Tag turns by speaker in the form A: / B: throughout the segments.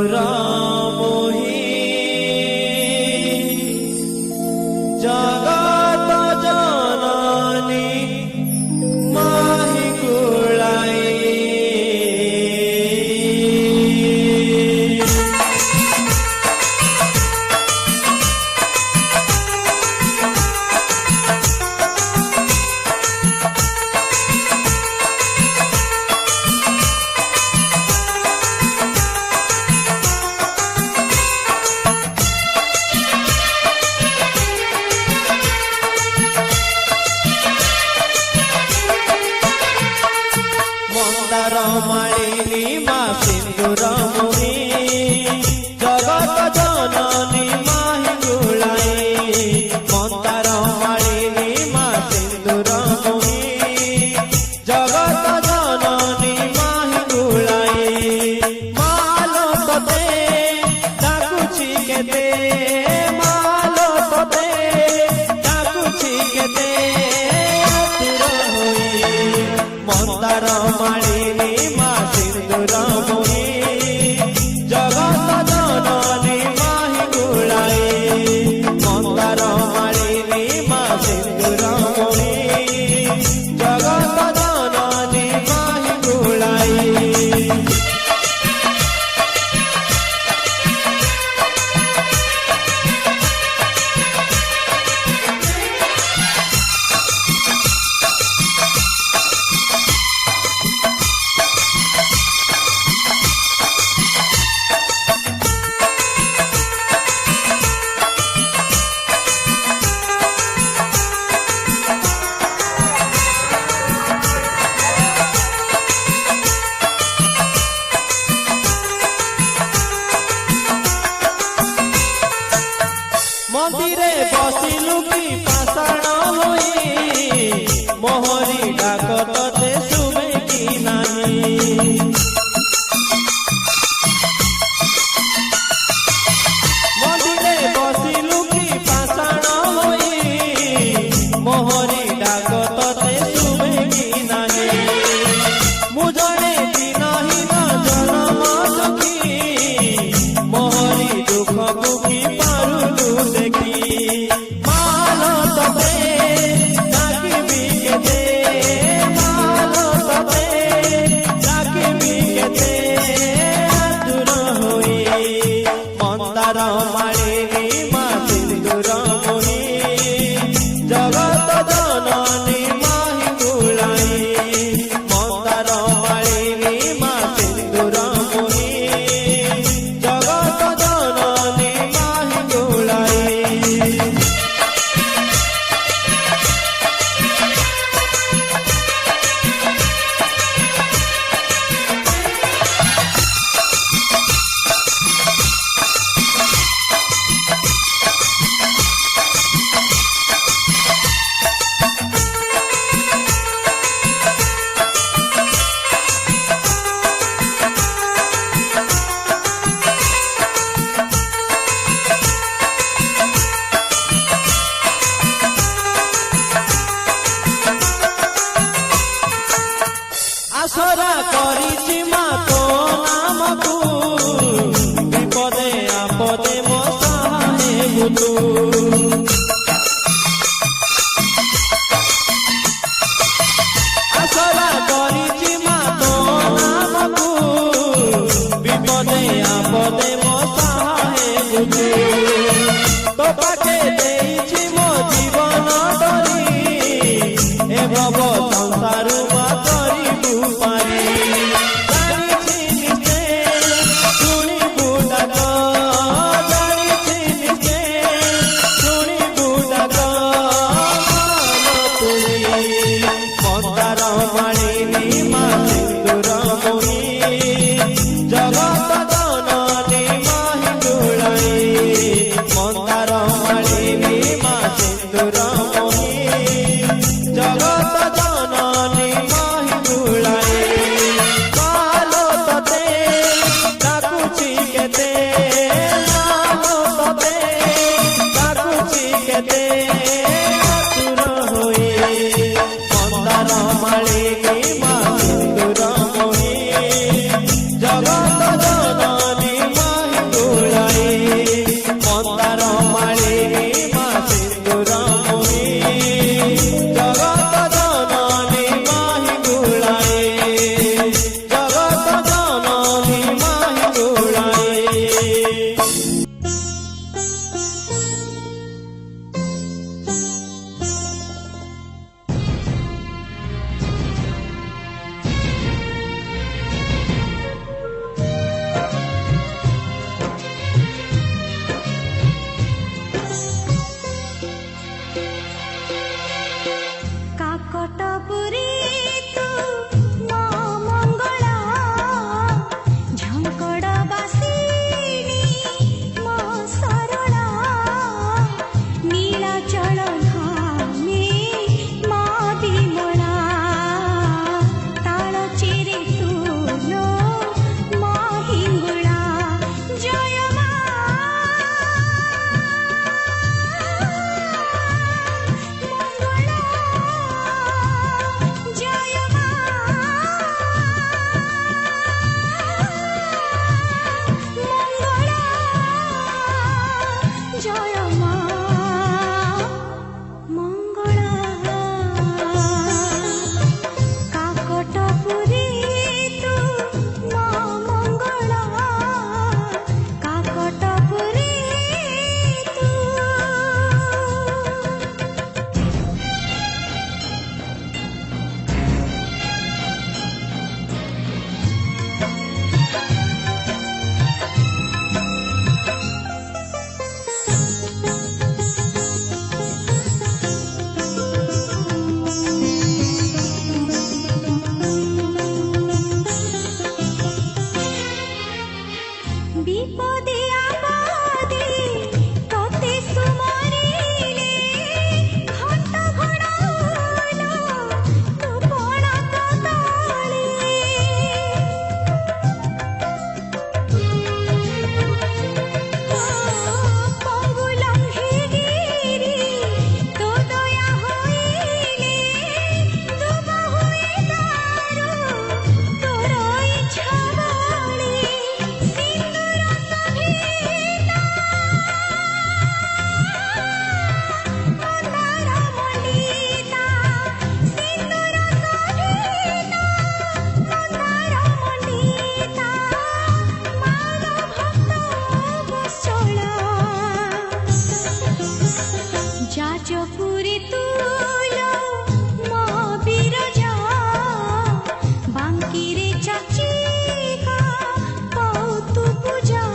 A: सिंदूर मोही जगत जननी माही गुलाई। मंदार मालिनी माँ सिंदूर मोही जगत जननी माही गुलाई। मंदार मालिनी माँ सिंदूर मोही जगत जननी माही गुलाई। मालो तोते डाकुछि केते मालो तोते डाकुछि केते आतुर होई। मंदार मालिनी माँ सिंदूर मोही जगत जननी माही गुलाई। मंदार मालिनी माँ सिंदूर मोही जगत जननी माही गुलाई। मंदिरे बसिलु की पाषाण होई मोहरी डाक तोते शुभे की नाही। मंदिरे बसिलु की पाषाण होई मोहरी डाक तोते शुभे की नाही। मुजणे दिनहीन जन्म दुखी मोहरी दुख दुखी पारुलु देखी। मालो तोते डाकिबी केते मालो तोते डाकिबी केते आतुर होई। मंदार मालिनी माँ सिंदूर मोही जगत जननी माही गुलाई। मंदार मालिनी माँ सिंदूर मोही जगत जननी माही गुलाई। आसरा करिछि मा तो नामकु विपदे आपदे मो सहाय बुतु। आसरा करिछि मा तो नामकु विपदे आपदे मो सहाय बुतु। तो पाखे देइछि मो जीवन डरी ए भव संसार मा करिबु पारी। जानिछि निश्चय शुणिबु डाक जानिछि निश्चय शुणिबु डाक मानो तुई। मंदार मालिनी माँ सिंदूर मोही जगत जननी माही
B: বিপদে আপদে তোতে সুমরিলে ঘট ঘড়ালো তু পড়ত তলে পঙ্গু লঙ্ঘে গিরি তো দয়া হইলে দুব হয়ে দারু তোর ইচ্ছা বলে সিন্দুর সভিতা মন্দার মণ্ডিতা সিন্দুর সভিতা মন্দার মণ্ডিতা মার ভক্ত বৎসল যাজপুরে তুল মহাবীরজা বাঙ্কিরে চাচিকা কৌতু পূজা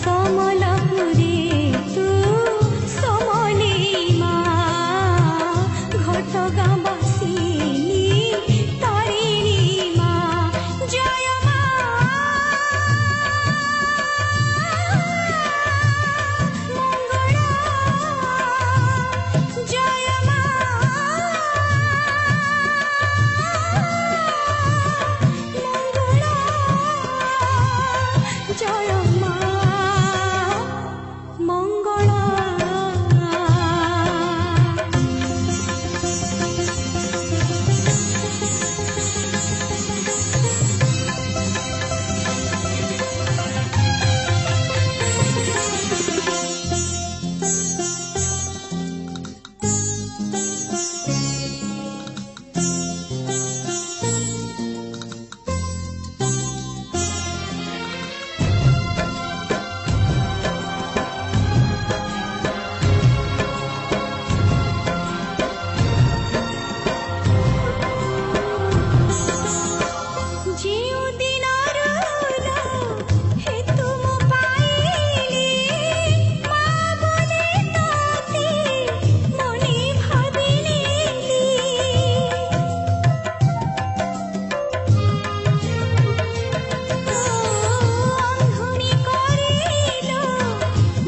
B: সমলপুরে তু সমলে মা ঘটগাঁ বাসিনী তারিণী মা জয় মা মঙ্গলা জয় মা মঙ্গলা জয় মা মঙ্গলা ଯେଉଁ ଦିନର ହେତୁ ମୁଁ ପାଇଲି ମା ବୋଲି ତୋତେ ମନେ ଭାବିନେଲି ଅଙ୍ଘୁଣି କରିଲ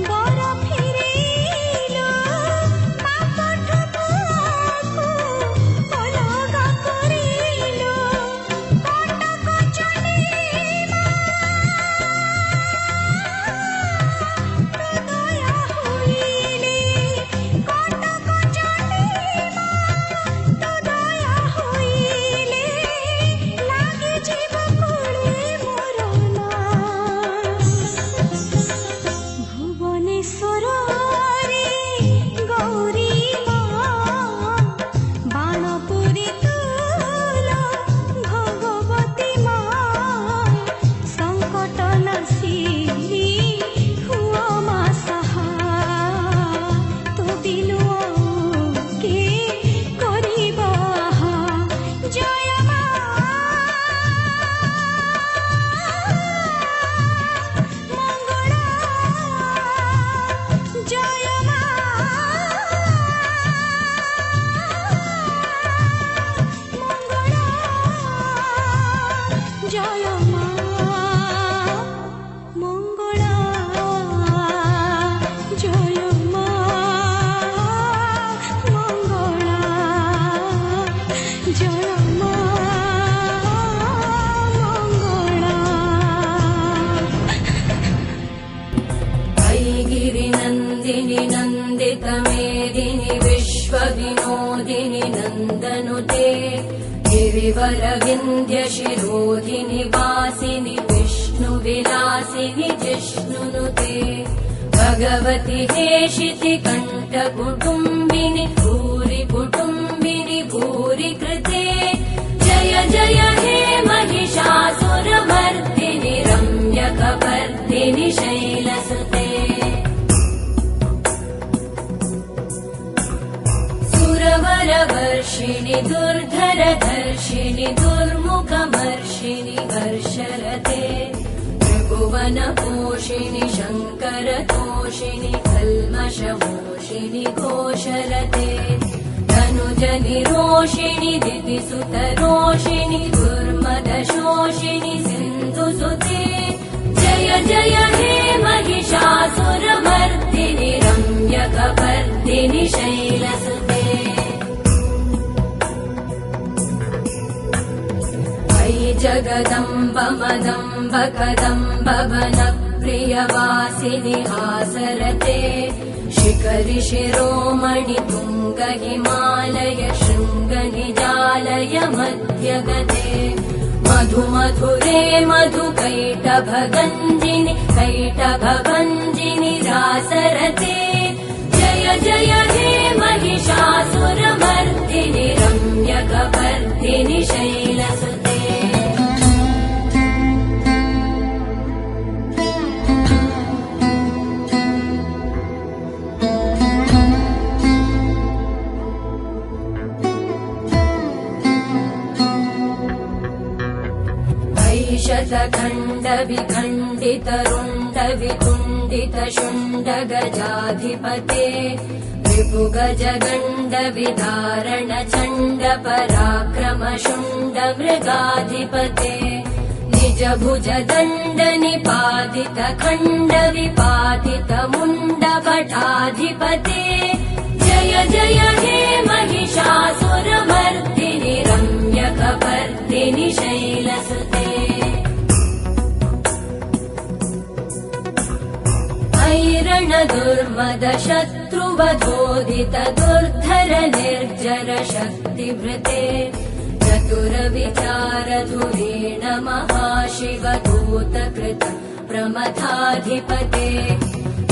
B: ବର ଫେରେଇଲ ପାପଠୁ ପୁଅକୁ ଅଲଗା କରିଲ କଟକ ଚଣ୍ଡୀ ମା ତୁ ଦୟା ହୋଇଲେ କଟକ ଚଣ୍ଡୀ ମା ତୁ ଦୟା ହୋଇଲେ ଲାଗି ଯିବ କୁଳେ ମୋର ନାଁ ଭୁବନେଶ୍ୱରରେ ଗୌରୀ ମା ବାଣପୁରୀ ତୁଲ ଭଗବତୀ ମା ସଙ୍କଟ ନାଶିନୀ ହୁଅ ମା ସାହା ତୋ ବିନୁ ଆଉ କିଏ କରିବ ଆହା ଜୟ ମା ମଙ୍ଗଳା ଜୟ ମା ମଙ୍ଗଳା ଜୟ ମା ମଙ୍ଗଳା ଜୟ ମା ମଙ୍ଗଳା ଜୟ ମା ମଙ୍ଗଳା
C: ऐगिरिनन्दिनि नन्दितमेदिनि विश्वविनोदिनि नन्दनुते गिरिवरविन्ध्यशिरोधिनि वासिनि विष्णुविलासिनि जिष्णुनुते भगवति हेशिति कण्ठकुटुम्बिनि भूरि कुटुम्बिनि भूरि कृते जय जय हे महिषासुरमर्दिनि रम्यकपर्दिनि शैलसुते सुरवरवर्षिणि दुर्धरधर्षिणि दुर्मुखमर्षिणि हर्षरते त्रिभुवनपोषिणि शङ्करतोषिणि कल्मषमोषिणि घोषरते धनुजनिरोषिणि दितिसुतरोषिणि दुर्मदशोषिणि सिन्धुसुते जय वर्धिनि शैलसुते अयि जगदम्ब मदम्ब कदम्ब वनप्रियवासिनि हासरते शिखरि शिरोमणि तुङ्ग हिमालय शृङ्ग निजालय मध्यगते मधु मधुरे मधु कैटभगञ्जिनि कैटभभञ्जिनि रासरते जय जय हे महिषासुरमर्दिनि रम्यकवर्धिनि शैलसुते शतखण्ड विखण्डित रुण्ड वितुण्डित शुण्ड गजाधिपते रिपु गज गण्ड विदारण चण्ड पराक्रम शुण्ड मृगाधिपते निज भुज दण्ड निपातित खण्ड विपातित मुण्ड भटाधिपते जय जय हे महिषासुरमर्दिनि रम्यकवर्धिनि शैलसुते ऐरण दुर्मद शत्रुवधोदित दुर्धर निर्जर शक्तिभृते चतुर विचार धुरेण महाशिव दूत कृत प्रमथाधिपते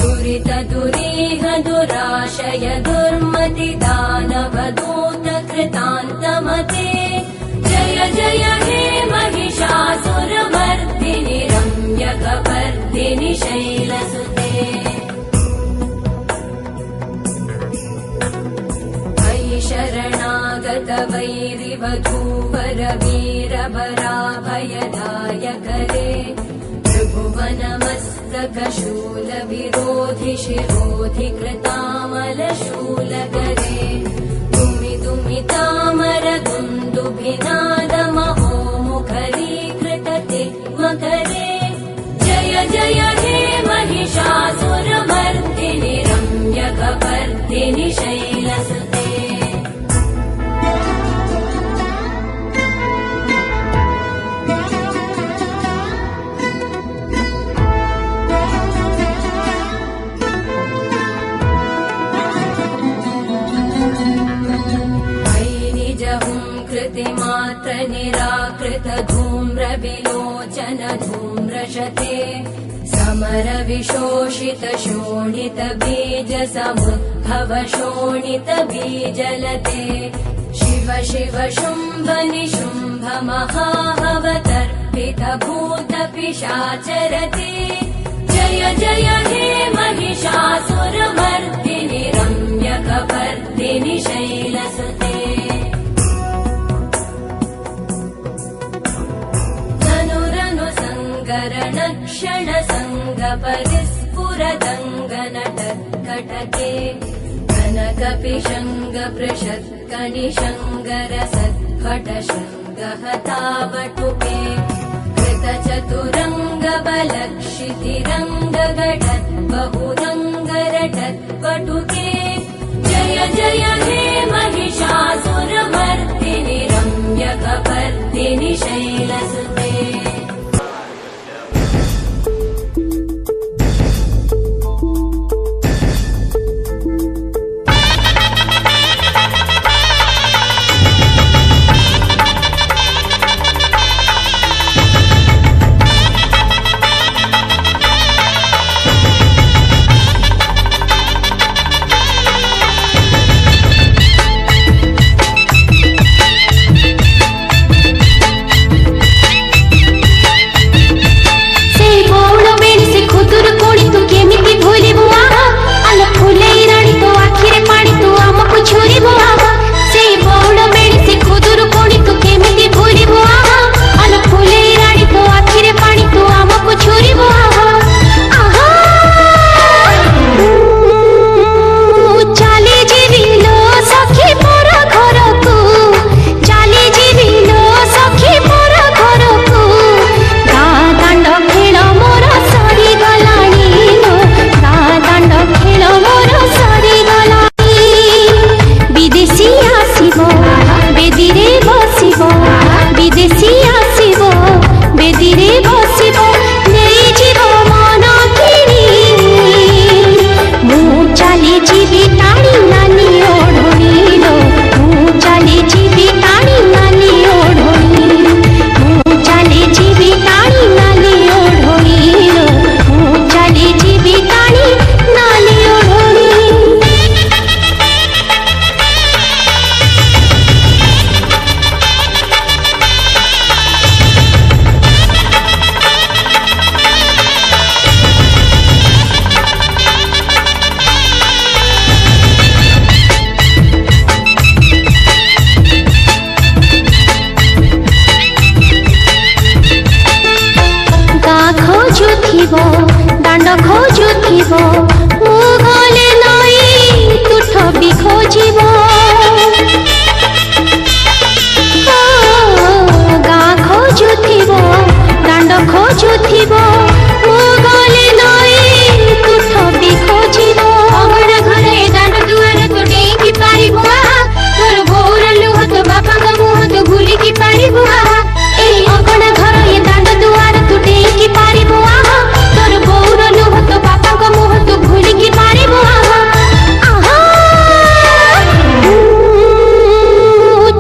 C: दुरित दुरीह दुराशय दुर्मति दानव दूत कृतान्तमते जय जय हे महिषासुरमर्दिनि रम्यकवर्धिनि शैलसुते अयि शरणागत वैरिवधूवर वीरवराभयदायकरे त्रिभुवनमस्तक शूल विरोधि शिरोधि कृतामल शूलकरे दुमि दुमि तामर दुन्दुभिनाद महो मुखरीकृत मकरे जय जय हे महिषासुरमर्दिनि रम्यकवर्धिनि शैलसुते कृतिमात्र निराकृत धूम्र विलोचन धूम्रशते समर विशोषित शोणित बीज समुद्भव शोणित बीजलते शिव शिव शुम्भ निशुम्भ महाहवतर्पित भूत पिशाचरते जय जय हे महिषासुरमर्दिनि रम्यकवर्धिनि शैलसुते क्षण संग परिस्फुरदङ्गनटत्कटके कनकपिशङ्ग पृषत्कनिशङ्गर सत्फट शृङ्गहतावटुके कृतचतुरङ्ग बलक्षितिरङ्ग गटत् बहुरङ्गरटत्पटुके जय जय हे महिषासुरमर्दिनि रम्यकवर्धिनि शैलसुते
D: खोजुथिबो दांड खोजुथिबो मु गले नई तुठ भी खोजिबो गाँ खोजुथिबो दांड खोजुथिबो मु गले नई तुठ भी खोजिबो अगण घरे दांड दुआर तो डेकी पारिबो तोर बोर लुह तो बापा का मुह तो भूली की पारिबो ए अगण घर ये दांड दुआर तो डेकी पारिबो तोर बोर लुह तो बापा का मुह तो भूली की पारिबो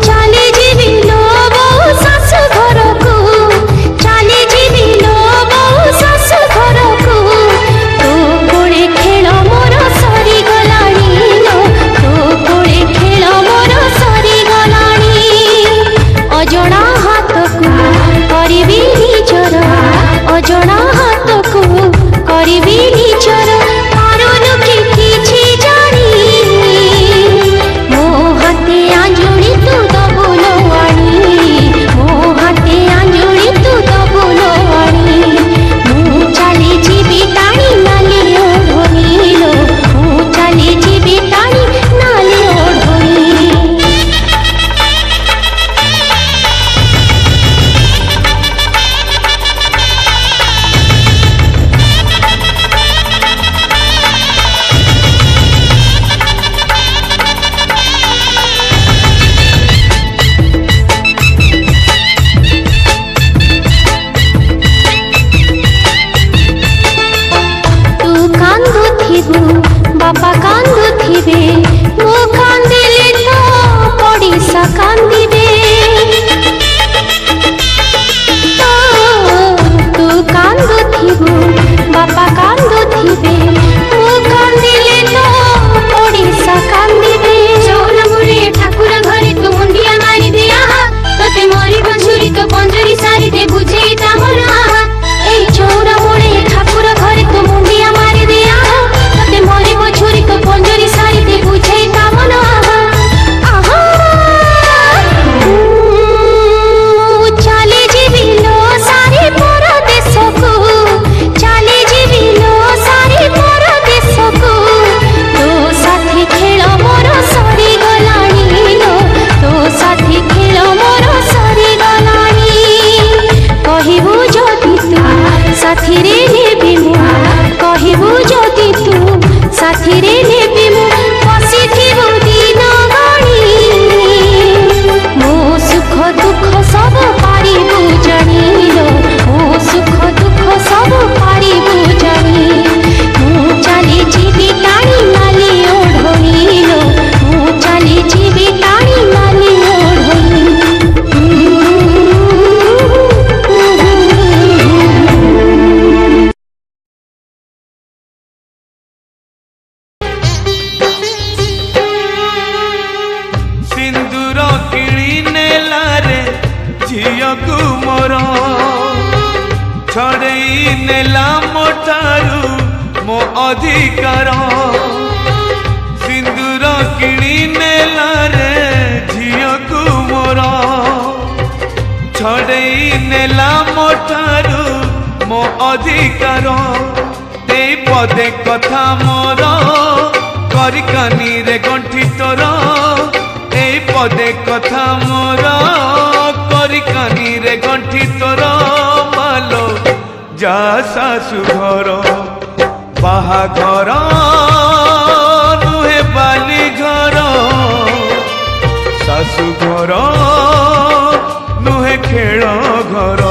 D: चाली जीवी लो बहु सासु घर को चाली जीवी लो बहु सासु घर को तो कोड़े खेल मोर सरी गलाणी लो तो कोड़े खेल मोर सरी गलाणी अजणा हाथ को करिबी निजर अजणा हाथ को करिबी निजर पारुनु कि किछि जानी मो हाथे आंजुली तू दबुलो आनी मो हाथे आंजुली तू दबुलो आनी मु चाली जीवी टाणी नाली ओढ़ोनी लो मु चाली जीवी टाणी नाली ओढ़ोनी तू कांदुथिबु बापा कांदुथिबे मु कांदिले तो पड़िसा कांदिबे तू कांदुथिबु बापा कांदुथिबे मु कांदिले तो पड़िसा कांदिबे चौरमुरे ठाकुर घरे तू मुंडिया मारी दे तते मोरी बछुरी तो पंजरी सारी दे बुझेई ता मन ए चौरमुरे ठाकुर घरे तू मुंडिया मारी दे तते मोरी बछुरी तो पंजरी सारी दे बुझेई ता मन चाली जीवी लो सारी परदेश को चाली जीवी लो सारी परदेश को तो साथी खेल मोर सरी गलाणी लो तो साथी खेल मोर सरी गलाणी कहिबु जदि तू साथी रे नेबी मु कहिबु जदि तू साथी रे नेबी मु बसिथिबु दिन गणी मो सुख दुख सब पारिबु जानी लो मो सुख दुख सब पारिबु जानी मु चाली जीवी टाणी नाली ओढ़ोनी लो मु चाली जीवी टाणी नाली ओढ़ोनी
A: सिंदूर किणी नेला रे झियो को मोर छड़ेई नेला मोठारू मो अधिकार सिंदूर किणी नेला रे झियो को मोर छड़ेई नेला मोठारू मो अधिकार ते पदे कथा मोर करिकानी रे गंठी तोर ए पदे कथा मोर करिकानी रे गंठी तोर मालो जा सासु घर बाहाघर नुहे बाली घर सासु घर नुहे खेल घर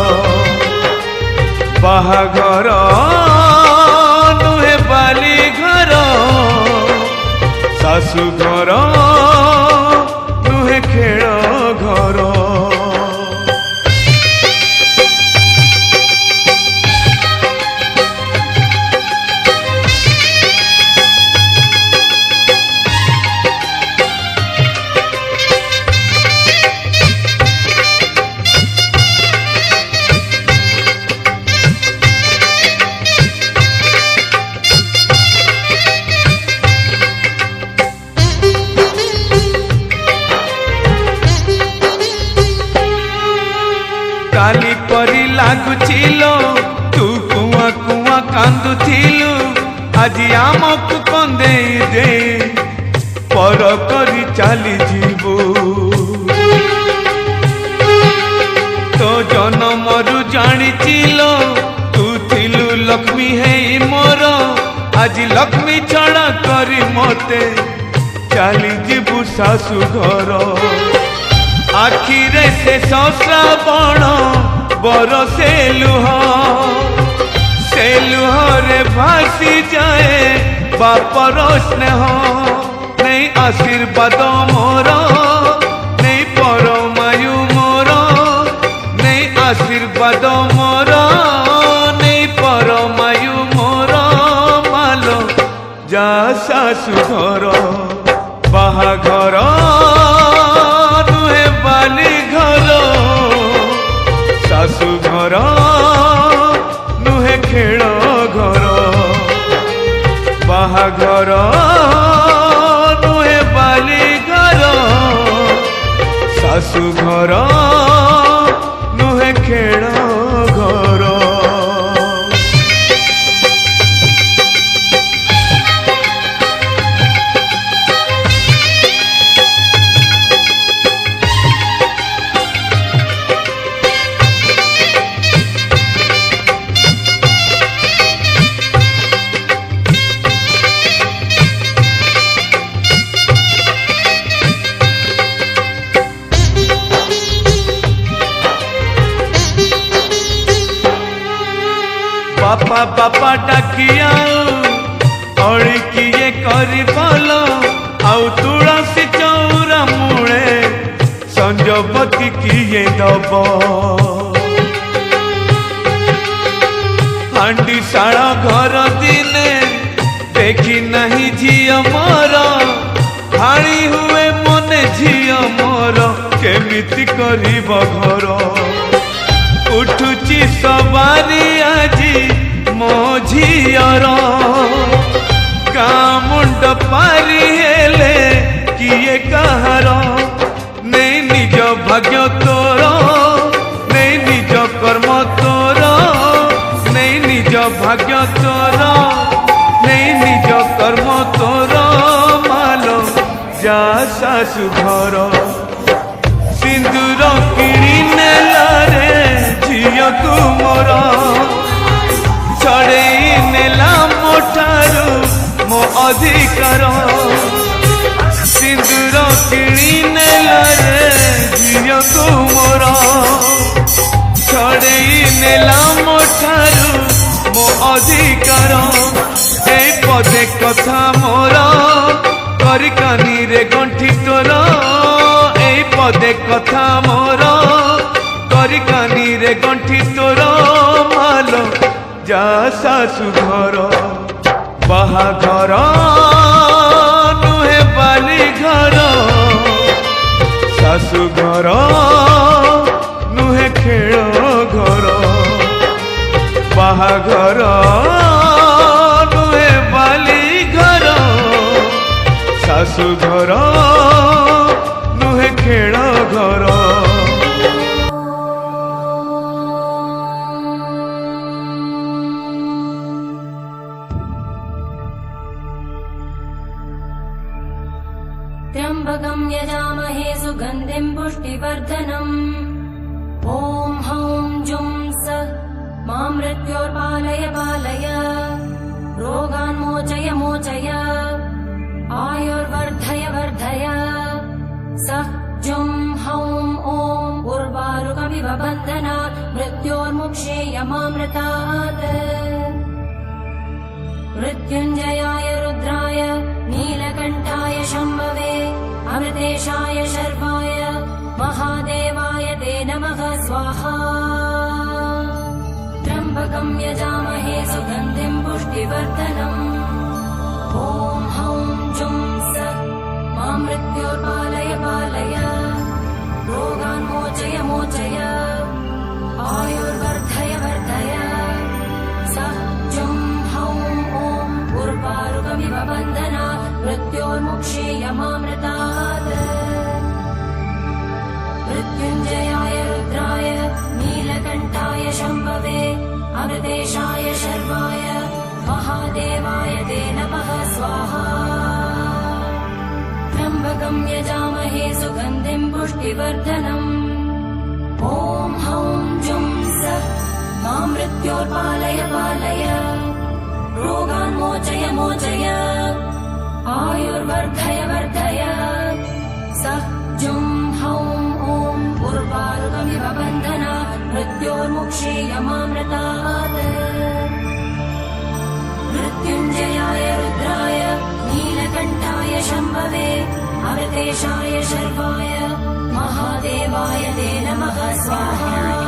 A: बाहाघर नुहे बाली घर सासु घर नुहे खेल घर କାନ୍ଦୁଥିଲୁ ଆଜି ଆମକୁ କନ୍ଦେଇ ଦେ ପର କରି ଚାଲିଯିବୁ तो जन्मरु जानिचिल तू थिलु लक्ष्मी हेई मोर आज लक्ष्मी छड़ा करी मते चली जीवु सासु घर आखिरे से श्रावण बरसे लुह रे भासी जाए बापर स्नेह नहीं आशीर्वाद मोर नहीं परमायु मोर आशीर्वाद मोर नहीं परमायु मोर मालो जा सासु घर बाहाघर नुहे बाली घर सासु घर नुहे खेल घर बाहाघर नुहे बाली घर सासु घर खेल घर बापा बापा डाकिया अड़ी किए करी भल आउ तुलसी चौरा मूले संजपति किए दब हांडी शाल घर दिने देखी नहीं झियो मोर हाणी हुए मने झियो मोर केमिति करिब घर उठुची सवारी आजी मो झियर गाँ मुंड पारी हेले किए कहार नहीं निज भाग्य तोर नहीं निज कर्म तोर नहीं निज भाग्य तोर नहीं निज कर्म तोर मालो जा सासु घर सिंदूर किणी नेला रे झियो तू मोर छड़े नेला मोठारू मो अधिकार सिंदूर किणी नेला रे झियो तू मोर छड़े नेला मोठारू मो अधिकार ए पदे कथा मोर करी कानी रे गंठी तोर ए पदे कथा मोर करी कानी रे गंठी तोर मालो जा सासु घर बाहाघर नुहे बाली घर सासु घर नुहे खेल घर बाहाघर नुहे बाली घर सासु घर नुहे खेल घर
C: त्र्यम्बकं यजामहे सुगन्धिं पुष्टिवर्धनम् ॐ हौं जुं स मां मृत्योर्पालय पालय रोगान् मोचय मोचय आयुर्वर्धय वर्धय सः जुं हौं ॐ उर्वारुकमिव बन्धनात् मृत्योर्मुक्षेय मामृतात् मृत्युञ्जयाय रुद्राय नीलकण्ठाय शम्भवे अमृतेशाय शर्वाय महादेवाय ते नमः स्वाहा त्र्यम्बकं यजामहे सुगन्धिं पुष्टिवर्धनम् ॐ हौं जुं स मां मृत्योर्पालय पालय रोगान् मोचय मोचय आयुर्वर्धय वर्धय सः जुं हौं ॐ उर्वारुकमिव बन्धनात् मृत्योर्मुक्षेय मामृतात् मृत्युञ्जयाय रुद्राय नीलकण्ठाय शम्भवे अमृतेशाय शर्वाय त्र्यम्बकं यजामहे सुगन्धिं पुष्टिवर्धनम् ॐ हौं जुं सः मां मृत्योर्पालय पालय रोगान् मोचय मोचय आयुर्वर्धय वर्धय सः जुं हौं ॐ उर्वारुकमिव बन्धनात् मृत्योर्मुक्षीय मामृतात् मृत्युञ्जयाय रुद्राय नीलकण्ठाय शम्भवे अमृतेशाय शर्वाय महादेवाय ते नमः स्वाहा